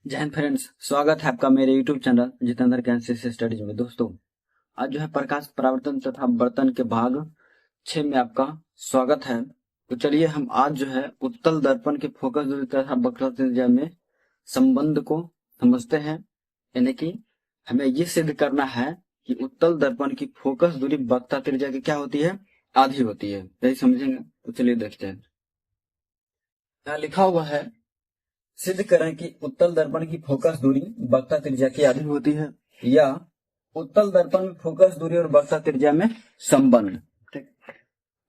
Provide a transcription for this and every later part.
जय हिंद फ्रेंड्स, स्वागत है आपका मेरे यूट्यूब चैनल जितेंद्र कैंसिस स्टडीज में। दोस्तों, आज जो है प्रकाश परावर्तन तथा वर्तन के भाग 6 में आपका स्वागत है। तो चलिए हम आज जो है उत्तल दर्पण के फोकस दूरी तथा वक्रता त्रिज्या में संबंध को समझते हैं। यानी कि हमें ये सिद्ध करना है कि उत्तल दर्पण की फोकस दूरी वक्रता त्रिज्या की क्या होती है, आधी होती है। यही समझेंगे। तो चलिए देखते हैं। यहाँ लिखा हुआ है, सिद्ध करें कि उत्तल दर्पण की फोकस दूरी वक्रता त्रिज्या की आधी होती है, या उत्तल दर्पण में फोकस दूरी और वक्रता त्रिज्या में संबंध। ठीक,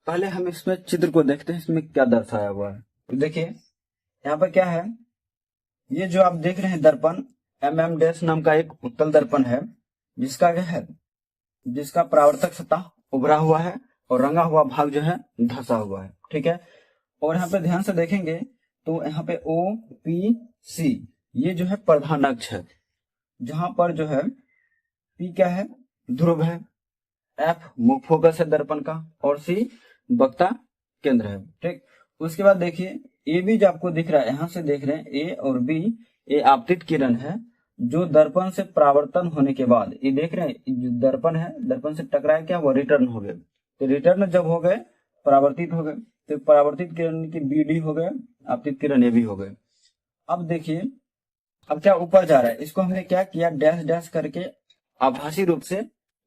पहले हम इसमें चित्र को देखते हैं, इसमें क्या दर्शाया हुआ है। तो देखिए यहाँ पर क्या है, ये जो आप देख रहे हैं दर्पण MM डैश नाम का एक उत्तल दर्पण है, जिसका क्या है, जिसका परावर्तक सतह उभरा हुआ है और रंगा हुआ भाग जो है धंसा हुआ है। ठीक है, और यहाँ पे ध्यान से देखेंगे तो यहाँ पे OPC ये जो है प्रधान अक्ष है, जहां पर जो है P क्या है, ध्रुव है, F मुख्य फोकस है दर्पण का, और C वक्रता केंद्र है। ठीक, उसके बाद देखिए AB जो आपको दिख रहा है, यहाँ से देख रहे हैं A और B, ये आपतित किरण है जो दर्पण से परावर्तन होने के बाद, ये देख रहे हैं दर्पण है, दर्पण से टकराया क्या, वो रिटर्न हो गए। तो रिटर्न जब हो गए, परावर्तित हो गए, तो परावर्तित किरण की BD हो गए, आपतित किरण ये भी हो गए। अब देखिए अब क्या ऊपर जा रहा है, इसको हमने क्या किया, डैश डैश करके आभासी रूप से,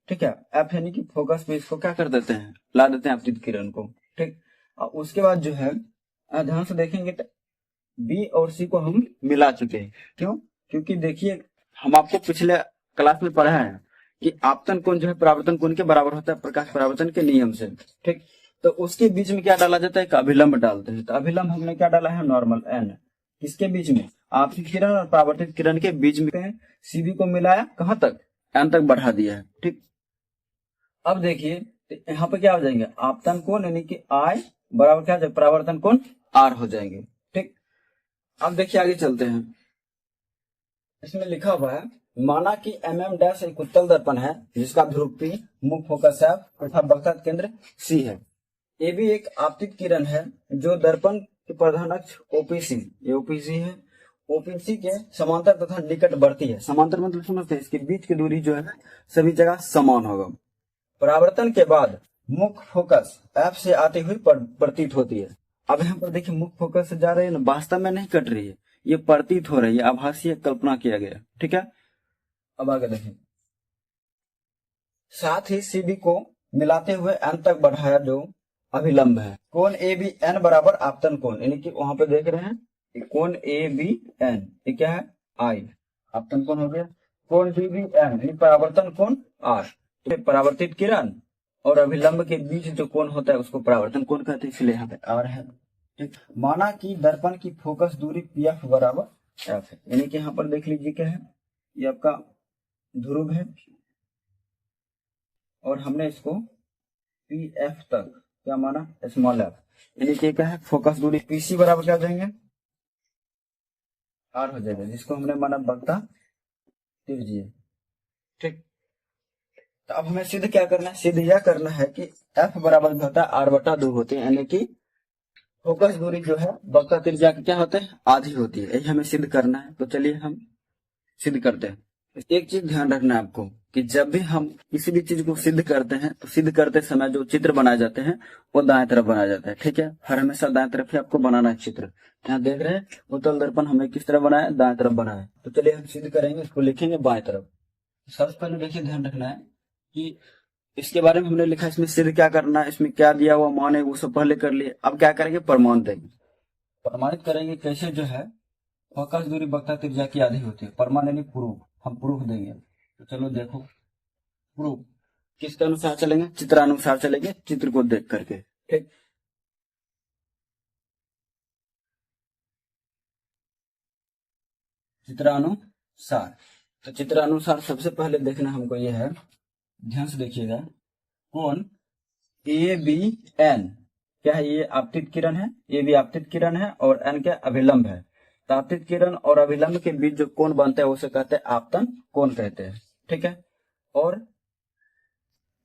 ठीक है, F यानी कि फोकस पे इसको क्या कर देते हैं, ला देते हैं आपतित किरण को। ठीक, और उसके बाद जो है ध्यान से देखेंगे तो B और C को हम मिला चुके हैं। क्यों? क्योंकि देखिए हम आपको पिछले क्लास में पढ़ा है कि आपतन कोण जो है परावर्तन कोण के बराबर होता है प्रकाश परावर्तन के नियम से। ठीक, तो उसके बीच में क्या डाला जाता है, एक अभिलंब डालते हैं। तो अभिलंब हमने क्या डाला है, नॉर्मल n। किसके बीच में, आपतित किरण और परावर्तित किरण के बीच में CB को मिलाया, कहां तक, n तक बढ़ा दिया है। ठीक, अब देखिए यहाँ पे क्या हो जाएंगे, आपतन कोण यानी कि I बराबर क्या, परावर्तन कोण R हो जाएंगे। ठीक, अब देखिए आगे चलते हैं। इसमें लिखा हुआ है, माना कि MM डैश एक उत्तल दर्पण है जिसका ध्रुव P, मुख्य फोकस F तथा वक्रता केंद्र C है। AB एक आपतित किरण है जो दर्पण के प्रधान अक्ष OPC, ये OPC है, OPC के समांतर तथा निकटवर्ती है। समांतर मतलब समझते हैं, इसके बीच की दूरी जो है सभी जगह समान होगा। परावर्तन के बाद मुख्य फोकस F से आती हुई प्रतीत होती है। अब यहाँ पर देखिए मुख्य फोकस से जा रही है ना, वास्तव में नहीं कट रही है, ये प्रतीत हो रही है, आभासी कल्पना किया गया। ठीक है, अब आगे देखें, साथ ही CB को मिलाते हुए n तक बढ़ाया जो अभिलंब है। कोण ABN बराबर आपतन कोण, यानी कि वहां पे देख रहे हैं कोण ABN, ये क्या है, I, आपतन कोण हो गया। कोण DBN यानी परावर्तन कोण R, परावर्तित किरण और अभिलंब के बीच जो कोण होता है उसको परावर्तन कोण कहते हैं, इसलिए यहाँ पे R है। ठीक, माना कि दर्पण की फोकस दूरी PF बराबर F है, यानी कि यहाँ पर देख लीजिए क्या है, ये आपका ध्रुव है और हमने इसको PF तक क्या माना, स्मॉल f, यानी कि क्या है, फोकस दूरी PC बराबर क्या हो जाएंगे, R हो जाएगा, जिसको हमने माना वक्रता त्रिज्या। ठीक, तो अब हमें सिद्ध क्या करना है, सिद्ध यह करना है कि F बराबर होता है R/2 होते हैं, यानी कि फोकस दूरी जो है वक्रता त्रिज्या की क्या होता है, आधी होती है। यही हमें सिद्ध करना है। तो चलिए हम सिद्ध करते हैं। एक चीज ध्यान रखना है आपको कि जब भी हम किसी भी चीज को सिद्ध करते हैं तो सिद्ध करते समय जो चित्र बनाए जाते हैं वो दाएं तरफ बनाया जाता है। ठीक है, हर हमेशा दाएं तरफ ही आपको बनाना है चित्र। यहाँ देख रहे हैं उत्तल दर्पण हमने किस तरफ बनाया, दाएं तरफ बनाया। तो चलिए हम सिद्ध करेंगे, इसको लिखेंगे बाएं तरफ। सबसे पहले देखिए ध्यान रखना है कि इसके बारे में हमने लिखा, इसमें सिद्ध क्या करना है, इसमें क्या दिया हुआ मान है वो सब पहले कर लिए। अब क्या करेंगे, प्रमाण देंगे। प्रमाणित करेंगे कैसे, जो है फोकस दूरी वक्रता त्रिज्या की आधी होती है। प्रमाण यानी प्रूफ, हम प्रूफ देंगे। तो चलो देखो, प्रूफ किसके अनुसार चलेंगे, चित्रानुसार चलेंगे, चित्र को देख करके। ठीक, चित्रानुसार। तो चित्रानुसार सबसे पहले देखना हमको यह है, ध्यान से देखिएगा, कोण ABN क्या है, ये आपतित किरण है, ये भी आपतित किरण है, और N क्या अभिलंब है। तो आपतित किरण और अभिलंब के बीच जो कोण बनता है उसे कहते हैं आपतन कोण कहते हैं। ठीक है, और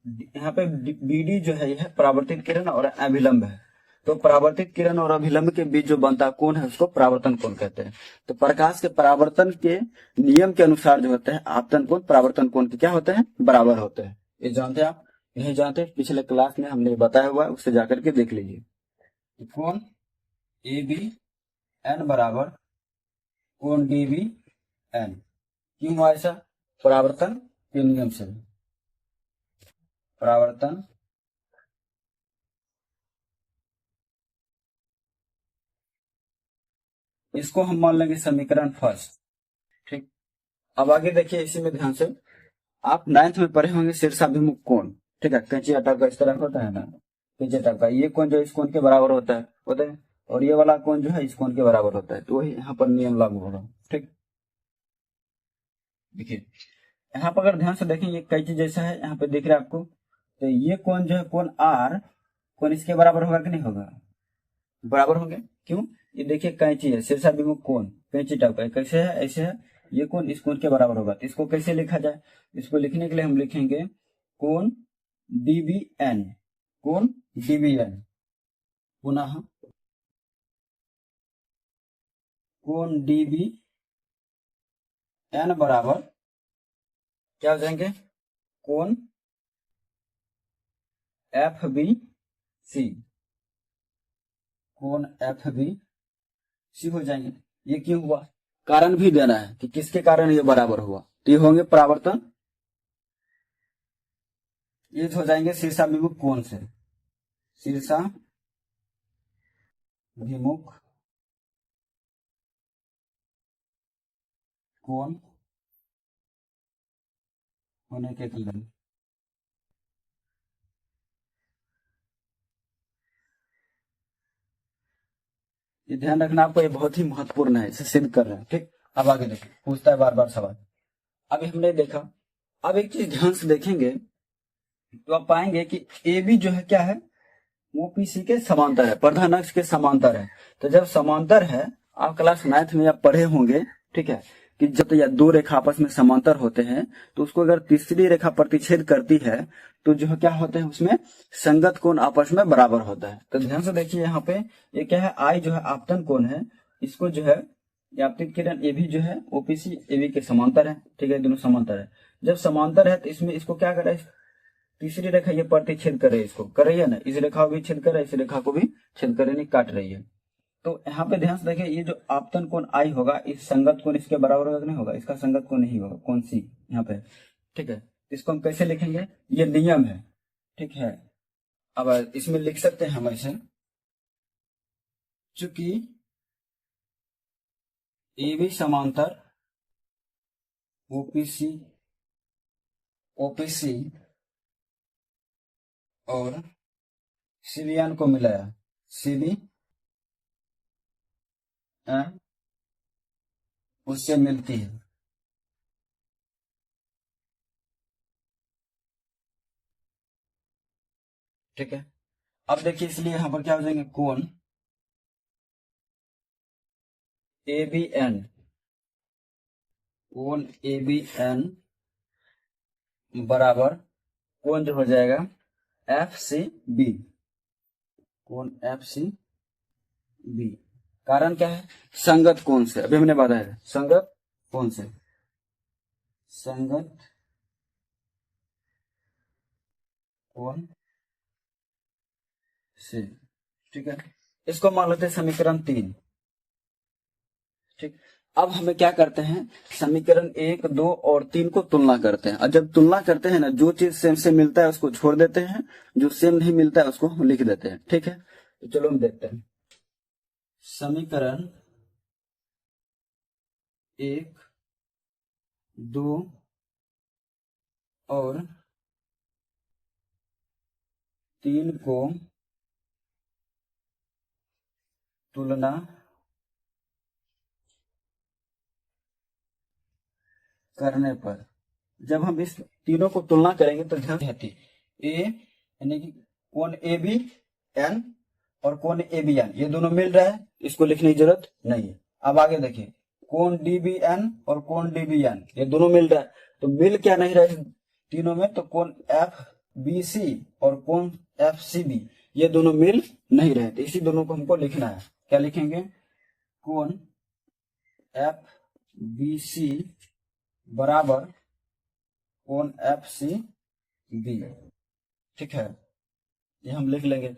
यहाँ पे BD जो है यह परावर्तित किरण और अभिलंब है। तो परावर्तित किरण और अभिलंब के बीच जो बनता कोण है उसको परावर्तन कोण कहते हैं। तो प्रकाश के परावर्तन के नियम के अनुसार जो होता है आपतन कोण परावर्तन कोण के क्या होते हैं, बराबर होते हैं। ये जानते हैं आप? नहीं जानते? पिछले क्लास में हमने बताया हुआ है, उससे जाकर के देख लीजिए। कोण ए बी एन बराबर कोण डी बी एन। क्यों हुआ ऐसा? परावर्तन के नियम से। परावर्तन इसको हम मान लेंगे समीकरण फर्स्ट। ठीक, अब आगे देखिए इसी में ध्यान से, आप 9th में पढ़े होंगे शीर्षाभिमुख कोण। ठीक है, कैंची टाइप का इस तरह होता है ना, कैंची टाइप का। ये कोण जो इस कोण के बराबर होता है और ये वाला कोण जो है इस कोण के बराबर होता है। तो वही यहाँ पर नियम लागू होगा। ठीक, देखिए यहाँ पर अगर ध्यान से देखें ये कैंची जैसा है, यहाँ पे दिख रहा है आपको। तो ये कोण जो है कोण आर, कोण इसके बराबर होगा कि नहीं होगा? बराबर होंगे। क्यों? ये देखिए कैंची है, शीर्षाभिमुख कोण कैंची टाइप का कैसे है, ऐसे है। ये कोण इस कोण के बराबर होगा। तो इसको कैसे लिखा जाए? इसको लिखने के लिए हम लिखेंगे कोण डीबीएन, कोण डीबीएन। पुनः कोण डीबीएन बराबर क्या हो जाएंगे? कोण एफ बी सी, कोण एफ बी सी हो जाएंगे। ये क्यों हुआ? कारण भी देना है कि किसके कारण ये बराबर हुआ। तो ये होंगे परावर्तन, ये हो जाएंगे शीर्षाभिमुख कोण से, शीर्षाभिमुख कोण होने के कारण। ये ध्यान रखना आपको, ये बहुत ही महत्वपूर्ण है, इसे सिद्ध कर रहे हैं। ठीक, अब आगे देखिए, पूछता है बार बार सवाल। अभी हमने देखा, अब एक चीज ध्यान से देखेंगे तो आप पाएंगे कि ए बी जो है क्या है, ओपीसी के समांतर है, प्रधान अक्ष के समांतर है। तो जब समांतर है, आप क्लास 9th में आप पढ़े होंगे, ठीक है, कि जब या दो रेखा आपस में समांतर होते हैं तो उसको अगर तीसरी रेखा प्रतिच्छेद करती है तो जो है क्या होता है, उसमें संगत कोण आपस में बराबर होता है। तो ध्यान से देखिए यहाँ पे ये क्या है, आई जो है आपतन कोण है, इसको जो है आपतित किरण ए भी जो है ओपीसी ए बी के समांतर है। ठीक है, दोनों समांतर है। जब समांतर है तो इसमें इसको क्या करे, तीसरी रेखा ये प्रतिच्छेद कर रही है, इसको कर रही है ना, इस रेखा को भी छेद कर रही है, इस रेखा को भी छेद कर रही, काट रही है। तो यहाँ पे ध्यान से देखिए, ये जो आपतन कोण आई होगा, इस संगत कोण इसके बराबर होगा कि नहीं होगा? इसका संगत कोण नहीं होगा, कौन सी यहाँ पे। ठीक है, इसको हम कैसे लिखेंगे? ये नियम है। ठीक है, अब इसमें लिख सकते हैं हम ऐसे, चूंकि ए बी समांतर ओपीसी और सीबीएन को मिलाया, सीबी उससे मिलती है। ठीक है, अब देखिए इसलिए यहां पर क्या हो जाएंगे, कोण ए बी एन, कोण ए बी एन बराबर कोण जो हो जाएगा एफ सी बी, कोण एफ सी बी। कारण क्या है? संगत कोण से। अभी हमने बताया संगत कोण से, संगत कोण से। ठीक है, इसको मान लेते हैं समीकरण 3। ठीक, अब हमें क्या करते हैं, समीकरण 1, 2 और 3 को तुलना करते हैं। और जब तुलना करते हैं ना, जो चीज सेम से मिलता है उसको छोड़ देते हैं, जो सेम नहीं मिलता है उसको हम लिख देते हैं। ठीक है, तो चलो हम देखते हैं। समीकरण 1, 2 और 3 को तुलना करने पर, जब हम इस तीनों को तुलना करेंगे तो ध्यान रहती ए यानी कि कोण ए बी एन और कोण ए बी एन, ये दोनों मिल रहा है, इसको लिखने की जरूरत नहीं है। अब आगे देखिए, कोण डी बी एन और कोण डी बी एन, ये दोनों मिल रहा है। तो मिल क्या नहीं रहा है तीनों में, तो कोण एफ बी सी और कोण एफ सी बी, ये दोनों मिल नहीं रहे, तो इसी दोनों को हमको लिखना है। क्या लिखेंगे? कोण एफ बी सी बराबर कोण एफ सी बी। ठीक है, ये हम लिख लेंगे।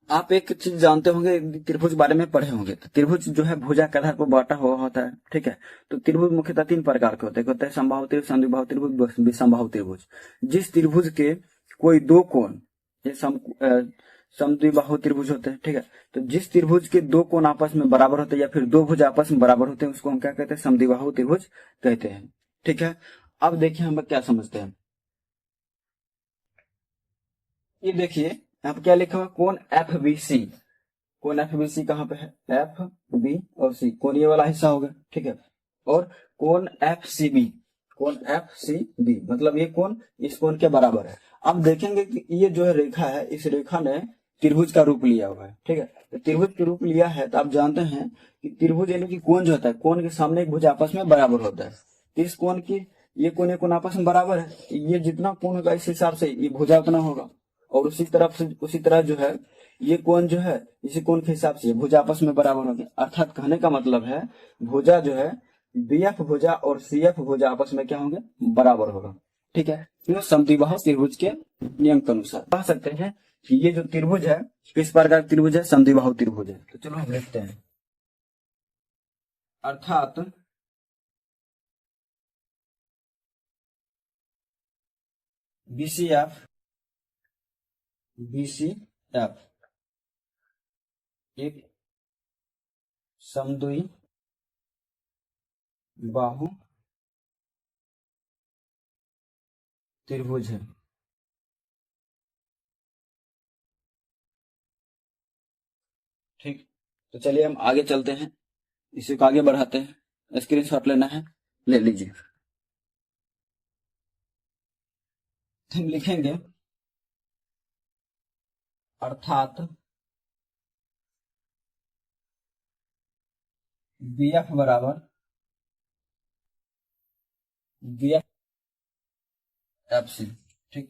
आप एक चीज जानते होंगे, त्रिभुज बारे में पढ़े होंगे, तो त्रिभुज जो है भुजा के आधार पर बांटा हुआ होता है। ठीक है, तो त्रिभुज मुख्यतः 3 प्रकार के होते हैं समबाहु त्रिभुज, समद्विबाहु त्रिभुज, विषमबाहु त्रिभुज। जिस त्रिभुज के कोई दो कोण, ये समद्विबाहु त्रिभुज होते हैं। ठीक है, तो जिस त्रिभुज के दो कोण आपस में बराबर होते हैं या फिर दो भुज आपस में बराबर होते हैं, उसको हम क्या कहते हैं? समद्विबाहु त्रिभुज कहते हैं। ठीक है, अब देखिए हम क्या समझते हैं। ये देखिए यहाँ पे क्या लिखा हुआ? कोण एफ बी सी। कोण एफ बी सी कहाँ पे है? एफ बी और सी, कोण ये वाला हिस्सा होगा। ठीक है, और कोण एफ सी बी, कोण एफ सी बी मतलब ये कोण इस कोण के बराबर है। अब देखेंगे कि ये जो है रेखा है, इस रेखा ने त्रिभुज का रूप लिया हुआ है। ठीक है, तो त्रिभुज के रूप लिया है, तो आप जानते हैं कि त्रिभुज यानी कि कोण जो होता है, कोण के सामने एक भुज आपस में बराबर होता है। तो इस कोण की ये कोण आपस में बराबर है, ये जितना कोण होगा इस हिसाब से ये भुजा उतना होगा। और उसी तरह जो है ये कोण जो है इसी कोण के हिसाब से भुजा आपस में बराबर होंगे। अर्थात कहने का मतलब है भुजा जो है बीएफ भुजा और सीएफ भुजा आपस में क्या होंगे? बराबर होगा। ठीक है, तो समद्विबाहु त्रिभुज के नियम के अनुसार कह सकते हैं कि ये जो त्रिभुज है किस प्रकार का त्रिभुज है? समद्विबाहु त्रिभुज है। तो चलो हम लिखते हैं, अर्थात बीसीएफ बीसीएफ एक समद्विबाहु त्रिभुज है। ठीक, तो चलिए हम आगे चलते हैं, इसी को आगे बढ़ाते हैं। स्क्रीनशॉट लेना है, ले लीजिए। हम लिखेंगे अर्थात बीएफ बराबर बीएफ एफ सी। ठीक,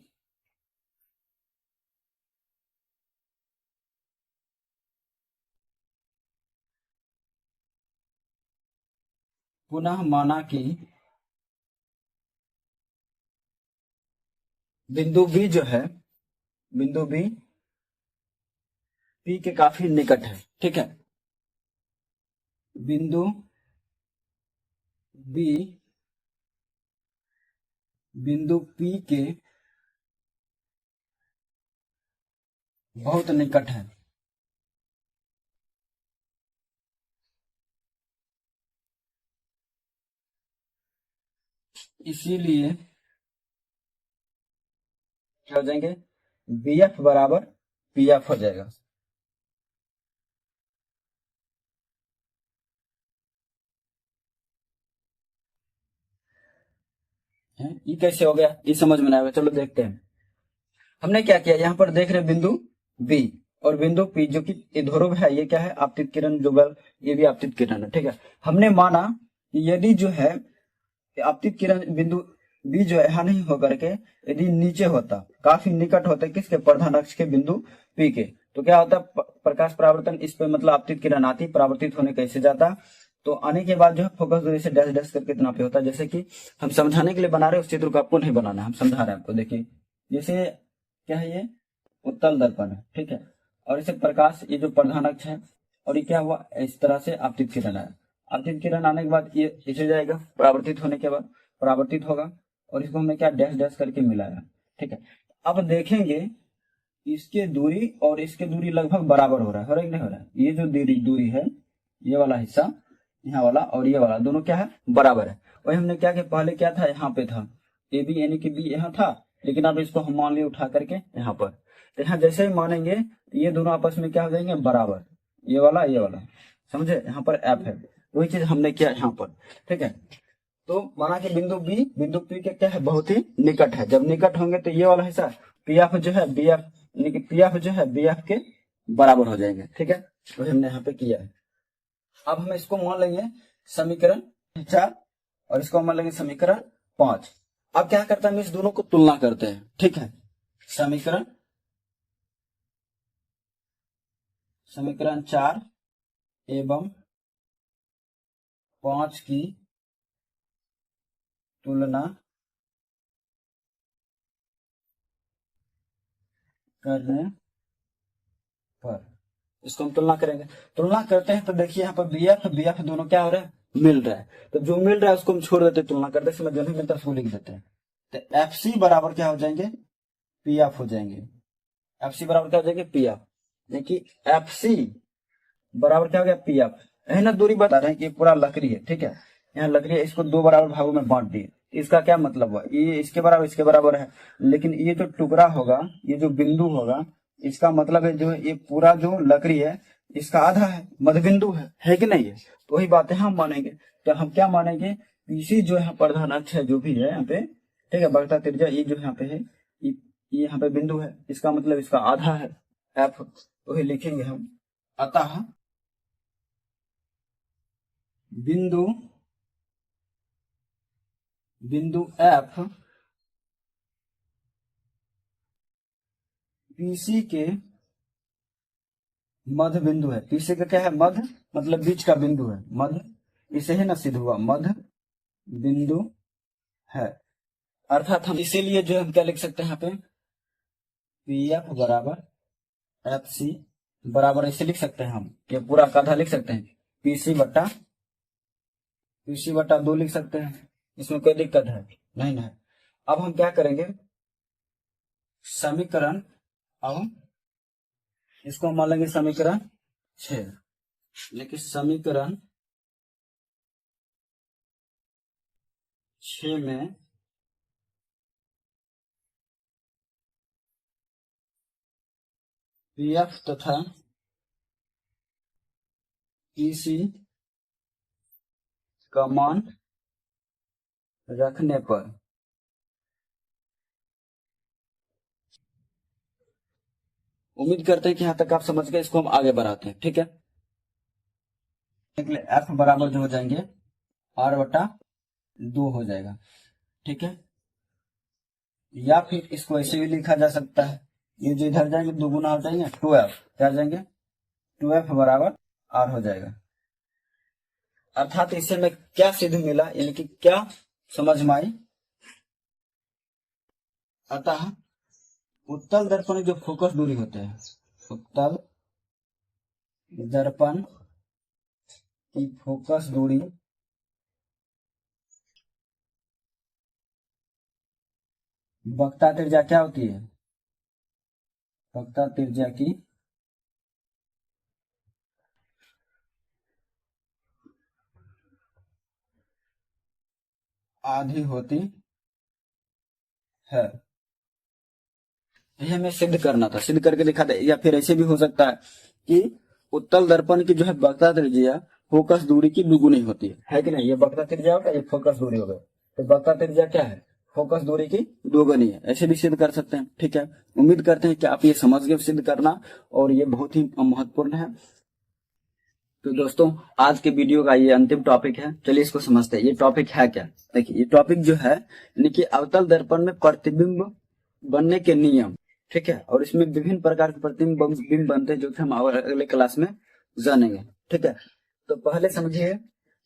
पुनः माना कि बिंदु बी जो है, बिंदु बी पी के काफी निकट है। ठीक है, बिंदु बी बिंदु पी के बहुत निकट है। इसीलिए क्या हो जाएंगे? बीएफ बराबर पीएफ हो जाएगा। ये कैसे हो गया? ये समझ में आएगा, चलो देखते हैं। हमने क्या किया, यहाँ पर देख रहे बिंदु बी और बिंदु पी जो कि ध्रुव है, ये क्या है? आपतित किरण जुगल, ये भी आपतित किरण है। ठीक है, हमने माना कि यदि जो है आपतित किरण बिंदु बी जो है यहाँ नहीं होकर के यदि नीचे होता, काफी निकट होता, किसके? प्रधान अक्ष के बिंदु पी के, तो क्या होता? प्रकाश परावर्तन इस पे मतलब आपतित किरण आती, परावर्तित होने कैसे जाता, तो आने के बाद जो है फोकस दूरी से डैश डैश करके इतना पे होता है। जैसे कि हम समझाने के लिए बना रहे हैं, उस चित्र को आपको नहीं बनाना है, हम समझा रहे हैं आपको। देखिए जैसे क्या है, ये उत्तल दर्पण है। ठीक है, और इसे प्रकाश, ये जो प्रधान अक्ष है, और ये क्या हुआ? इस तरह से आपतित किरण आया। आपतित किरण आने के बाद ये इसे जाएगा, परावर्तित होने के बाद परावर्तित होगा, और इसको हमने क्या डैश डैश करके मिलाया। ठीक है, अब देखेंगे इसके दूरी और इसके दूरी लगभग बराबर हो रहा है कि नहीं हो रहा है? ये जो दूरी है, ये वाला हिस्सा यहाँ वाला और ये वाला दोनों क्या है? बराबर है। वही हमने क्या किया, पहले क्या था? यहाँ पे था ए बी यानी कि बी यहाँ था, लेकिन अब इसको हम मान लिए उठा करके यहाँ पर। तो यहाँ जैसे ही मानेंगे ये दोनों आपस में क्या हो जाएंगे? बराबर, ये वाला समझे? यहाँ पर एफ है, वही चीज हमने किया यहाँ पर। ठीक है, तो माना कि बिंदु बी बिंदु पी के क्या है? बहुत ही निकट है। जब निकट होंगे तो ये वाला हिस्सा पी एफ जो है, बी एफ यानी कि पी एफ जो है बी एफ के बराबर हो जाएंगे। ठीक है, तो हमने यहाँ पे किया है। अब हम इसको मान लेंगे समीकरण 4 और इसको मान लेंगे समीकरण 5। अब क्या करते हैं, हम इस दोनों को तुलना करते हैं। ठीक है, समीकरण 4 एवं 5 की तुलना करने पर इसको हम तुलना करेंगे। तुलना करते हैं तो देखिए यहाँ पर बी एफ दोनों क्या हो रहा है, मिल रहा है। तो जो मिल रहा है उसको हम छोड़ देते हैं, तुलना करते हैं, जो नहीं मिलता उसको लिख देते हैं। तो एफ सी बराबर क्या हो जाएंगे, पी एफ हो जाएंगे। एफ सी बराबर क्या हो जाएंगे, पी एफ। देखिए एफ सी बराबर क्या हो गया, पी एफ। यही ना दूरी बता रहे हैं कि पूरा लकड़ी है। ठीक है, यहाँ लकड़ी है, इसको 2 बराबर भागों में बांट दिए। इसका क्या मतलब हुआ, ये इसके बराबर है, लेकिन ये जो टुकड़ा होगा, ये जो बिंदु होगा, इसका मतलब है जो ये पूरा जो लकड़ी है इसका आधा है, मध्य बिंदु है कि नहीं है। तो वही बातें हम मानेंगे। तो हम क्या मानेंगे, पीसी जो है प्रधान अक्ष है जो भी है यहाँ पे, ठीक है, बढ़ता त्रिज्या ये जो यहाँ पे है, ये यहाँ पे बिंदु है, इसका मतलब इसका आधा है एफ। तो वही लिखेंगे हम, अतः बिंदु एफ पीसी के मध्य बिंदु है। पीसी का क्या है, मध्य मतलब बीच का बिंदु है, मध्य, इसे ही ना सिद्ध हुआ, मध्य बिंदु है। अर्थात हम इसीलिए जो हम क्या लिख सकते हैं यहाँ पे, पी एफ बराबर एफ सी बराबर इसे लिख सकते हैं हम, ये पूरा आधा लिख सकते हैं, पीसी बटा 2 लिख सकते हैं। इसमें कोई दिक्कत है नहीं ना। अब हम क्या करेंगे, समीकरण, अब इसको मान लेंगे समीकरण 6, लेकिन समीकरण 6 में पी एफ तथा पीसी का मान रखने पर उम्मीद करते हैं कि यहां तक आप समझ गए। इसको हम आगे बढ़ाते हैं। ठीक है, एफ बराबर जो हो जाएंगे R/2 हो जाएगा। ठीक है, या फिर इसको ऐसे भी लिखा जा सकता है, ये जो इधर जाएंगे 2 गुना हो जाएंगे 2f, क्या जाएंगे 2f बराबर R हो जाएगा। अर्थात इससे में क्या सिद्ध मिला, यानी कि क्या समझ में आई, अतः उत्तल दर्पण की जो फोकस दूरी होते हैं, उत्तल दर्पण की फोकस दूरी वक्ता त्रिज्या क्या होती है, वक्ता त्रिज्या की आधी होती है। ये हमें सिद्ध करना था, सिद्ध करके दिखा दे। या फिर ऐसे भी हो सकता है कि उत्तल दर्पण की जो है वक्ता त्रिज्या फोकस दूरी की दुगुनी होती है कि नहीं। ये वक्ता त्रिज्या होगा, ये फोकस दूरी होगा। तो वक्ता त्रिज्या क्या है, फोकस दूरी की दोगुनी है। ऐसे भी सिद्ध कर सकते हैं। ठीक है, उम्मीद करते हैं कि आप ये समझ गए सिद्ध करना, और ये बहुत ही महत्वपूर्ण है। तो दोस्तों आज के वीडियो का ये अंतिम टॉपिक है, चलिए इसको समझते हैं। ये टॉपिक है क्या, देखिए ये टॉपिक जो है यानी कि अवतल दर्पण में प्रतिबिंब बनने के नियम। ठीक है, और इसमें विभिन्न प्रकार के प्रतिबिंब बनते हैं जो कि हम अगले क्लास में जानेंगे। ठीक है, तो पहले समझिए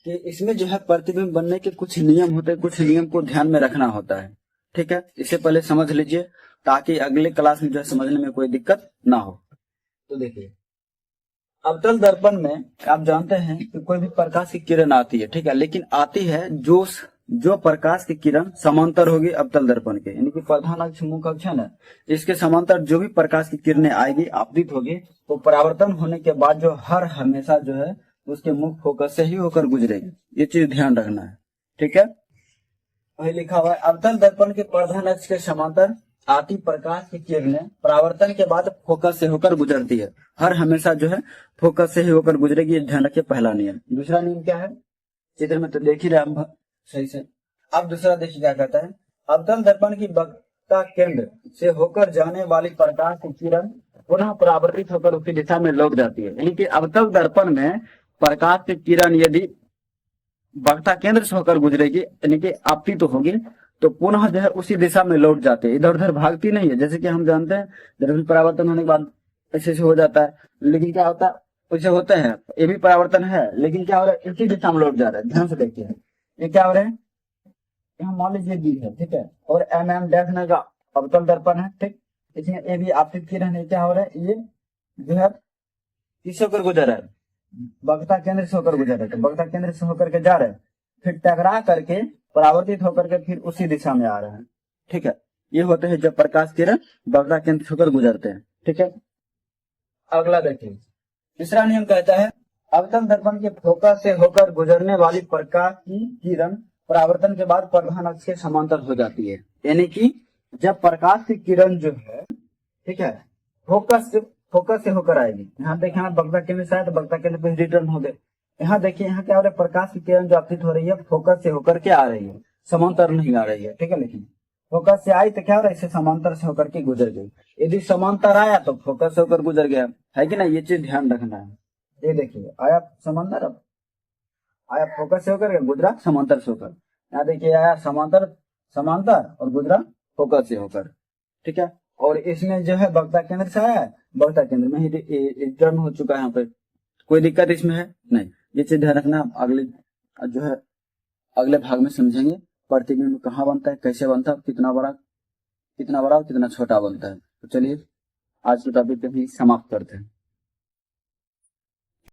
कि इसमें जो है प्रतिबिंब बनने के कुछ नियम होते हैं, कुछ नियम को ध्यान में रखना होता है। ठीक है, इसे पहले समझ लीजिए ताकि अगले क्लास में जो है समझने में कोई दिक्कत ना हो। तो देखिए अवतल दर्पण में आप जानते हैं कि कोई भी प्रकाश की किरण आती है, ठीक है, लेकिन आती है जो प्रकाश की किरण समांतर होगी अवतल दर्पण के, यानी कि प्रधान अक्ष मुख्य अक्ष है ना, इसके समांतर जो भी प्रकाश की किरणें आएगी आपतित होगी, तो परावर्तन होने के बाद जो हर हमेशा जो है उसके मुख्य फोकस से ही होकर गुजरेगी। ये चीज ध्यान रखना है। ठीक है, वही लिखा हुआ है, अवतल दर्पण के प्रधान अक्ष के समांतर आती प्रकाश की किरणें परावर्तन के बाद फोकस से होकर गुजरती है। हर हमेशा जो है फोकस से ही होकर गुजरेगी, ये ध्यान रखिए, पहला नियम। दूसरा नियम क्या है, चित्र में तो देख ही रहे हम सही से। अब दूसरा देखिए क्या कहता है, अवतल दर्पण की वक्ता केंद्र से होकर जाने वाली प्रकाश की किरण पुनः परावर्तित होकर उसी दिशा में लौट जाती है। यानी कि अवतल दर्पण में प्रकाश की किरण यदि वक्ता केंद्र से होकर गुजरेगी, यानी कि आपतित तो होगी, तो पुनः जो है उसी दिशा में लौट जाते हैं, इधर उधर भागती नहीं है। जैसे कि हम जानते हैं दर्पण परावर्तन होने के बाद ऐसे से हो जाता है, लेकिन क्या होता है, वैसे होते हैं, ये भी परावर्तन है, लेकिन क्या हो रहा है, इसी दिशा में लौट जा रहा है। ध्यान से देखिए, ये क्या हो रहा है, यहाँ मान लीजिए दी है, ठीक है, और एम देखने का अवतल दर्पण है, ठीक, इसमें ये भी आपतित किरण है, क्या हो रहा है, ये जो है किस होकर गुजर रहा है, वक्ता केंद्र से होकर गुजर रहा है, तो वक्ता केंद्र से होकर के जा रहे हैं, फिर टकरा करके परावर्तित होकर के फिर उसी दिशा में आ रहे हैं। ठीक है, ये होते हैं जब प्रकाश किरण वक्ता केंद्र से होकर गुजरते हैं। ठीक है, अगला देखिए, तीसरा नियम कहता है अवतल दर्पण के फोकस से होकर गुजरने वाली प्रकाश की किरण परावर्तन के बाद प्रधान अक्ष के समांतर हो जाती है। यानी कि जब प्रकाश की किरण जो है, ठीक है, फोकस से होकर आएगी, यहाँ देखिए, यहाँ वक्ता केंद्र से आया तो वक्ता केंद्र पे रिटर्न हो गए। यहाँ देखिए, यहाँ क्या हो रहा है, प्रकाश की किरण जो आपतित हो रही है फोकस से होकर के आ रही है, समांतर नहीं आ रही है। ठीक है, लेकिन फोकस से आई तो क्या हो रहा है, इसे समांतर से होकर के गुजर गई। यदि समांतर आया तो फोकस से होकर गुजर गया, है कि ना, ये चीज ध्यान रखना है। ये देखिए, आया समांतर, अब आया फोकस से होकर गुजरा समांतर से होकर, यहाँ देखिए आया समांतर और गुजरा फोकस से होकर। ठीक है, और इसमें जो है वक्ता केंद्र से आया है, वक्ता केंद्र में ही रिटर्न हो चुका है। यहाँ पे कोई दिक्कत इसमें है नहीं, ये चीज ध्यान रखना। अगले जो है अगले भाग में समझेंगे प्रतिबिंब कहाँ बनता है, कैसे बनता है, कितना बड़ा और कितना छोटा बनता है। तो चलिए आज के टॉपिक को भी समाप्त करते हैं।